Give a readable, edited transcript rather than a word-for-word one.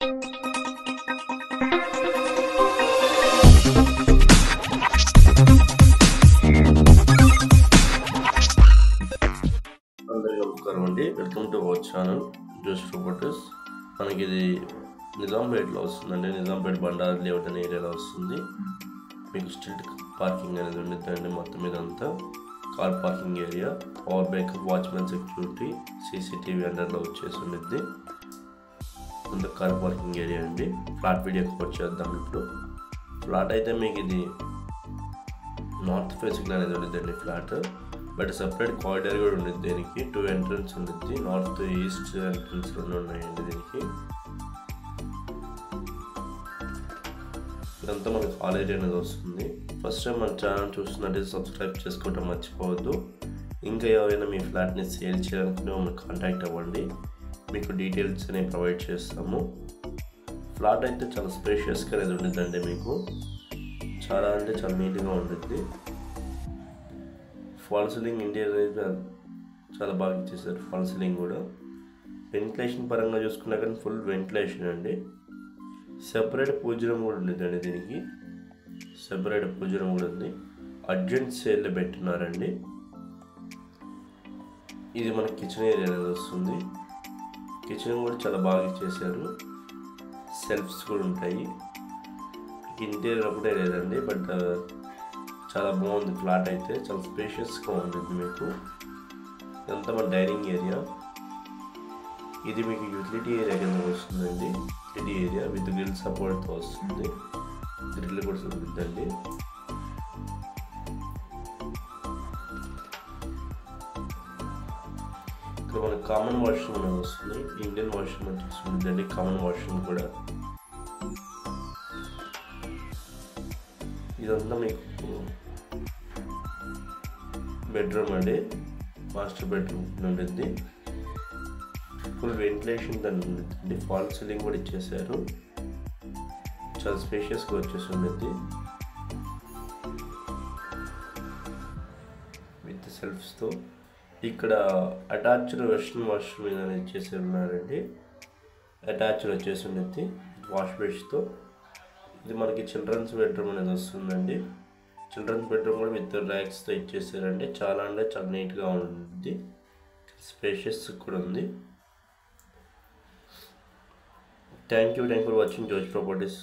అందరికీ నమస్కారం అండి. వెల్కమ్ టు అవర్ ఛానల్ జోష్ ప్రాపర్టీస్. మనకి ఇది నిజాంపేటలో వస్తుందండి. నిజాంపేట బండారు లేఅవుట్ అనే ఏరియాలో వస్తుంది. మీకు స్ట్రీట్ పార్కింగ్ అనేది ఉండిద్దండి. మొత్తం ఇదంతా car parking area, power backup, watchman security, CCTV అండర్లో వచ్చేసి ఉండిద్ది. అంత కార్ పార్కింగ్ ఏరియా అండి. ఫ్లాట్ వీడియో కవర్ చేద్దాం. ఇప్పుడు ఫ్లాట్ అయితే మీకు ఇది నార్త్ ఫేసింగ్ అనేది ఉండిద్దండి ఫ్లాట్. బట్ సపరేట్ కారిడార్ కూడా ఉండేది. దీనికి 2 ఎంట్రన్స్ ఉండేది. నార్త్ ఈస్ట్ ఎంట్రన్స్ 2 ఉన్నాయండి దీనికి. ఇదంతా మనకి కాలేజ్ అనేది వస్తుంది. ఫస్ట్ టైం మన ఛానల్ చూస్తున్నట్టు సబ్స్క్రైబ్ చేసుకోవటం మర్చిపోవద్దు. ఇంకా ఎవరైనా మీ ఫ్లాట్ని సేల్ చేయాలనుకుంటే మమ్మల్ని కాంటాక్ట్ అవ్వండి. మీకు డీటెయిల్స్ అనేవి ప్రొవైడ్ చేస్తాము. ఫ్లాట్ అయితే చాలా స్పేషియస్గా అనేది ఉండిద్దండి. మీకు చాలా అంటే చాలా నీట్గా ఉంటుంది. ఫాల్ సీలింగ్ ఇంటీరియర్ అయితే చాలా బాగా ఇచ్చేసారు. ఫాల్ సీలింగ్ కూడా వెంటిలేషన్ పరంగా చూసుకున్నా కానీ ఫుల్ వెంటిలేషన్ అండి. సెపరేట్ పూజ రూమ్ కూడా ఉండేదండి. దీనికి సెపరేట్ పూజ రూమ్ కూడా ఉంది. అర్జెంట్ సేల్ పెట్టున్నారండి. ఇది మన కిచెన్ ఏరియా అనేది వస్తుంది. కిచెన్ కూడా చాలా బాగా ఇచ్చేసారు. సెల్ఫ్స్ కూడా ఉంటాయి. ఇంటీరియర్ ఒకటే లేదండి, బట్ చాలా బాగుంది. ఫ్లాట్ అయితే చాలా స్పేషియస్గా ఉంటుంది. మీకు ఇదంతా మన డైనింగ్ ఏరియా. ఇది మీకు యూటిలిటీ ఏరియా కింద వస్తుందండి. యూటిలిటీ ఏరియా విత్ గ్రిల్ సపోర్ట్తో వస్తుంది. గ్రిల్ కూడా ఉంటుందండి. ఇక్కడ మనకి కామన్ వాష్రూమ్ అనేది వస్తుంది. ఇండియన్ వాష్రూమ్ అని చూస్తుందండి. కామన్ వాష్రూమ్ కూడా ఇదంతా మీకు బెడ్రూమ్ అండి. మాస్టర్ బెడ్రూమ్ ఉంటుంది. ఫుల్ వెంటిలేషన్ దాన్ని ఉంటుంది. ఫాల్ సీలింగ్ కూడా ఇచ్చేసారు. చాలా స్పేషియస్గా వచ్చేసి ఉండేది విత్ సెల్ఫ్స్తో. ఇక్కడ అటాచ్డ్ వెస్ట్రన్ వాష్రూమ్ అనేది ఇచ్చేసి ఉన్నారండి. అటాచ్డ్ వచ్చేసి ఉండేది వాష్ బేస్తో. ఇది మనకి చిల్డ్రన్స్ బెడ్రూమ్ అనేది వస్తుందండి. చిల్డ్రన్స్ బెడ్రూమ్ కూడా విత్ ర్యాక్స్తో ఇచ్చేసారండి. చాలా అంటే చాలా నీట్గా ఉంటుంది. స్పేషియస్ కూడా ఉంది. థ్యాంక్ యూ ఫర్ వాచింగ్ జోష్ ప్రాపర్టీస్.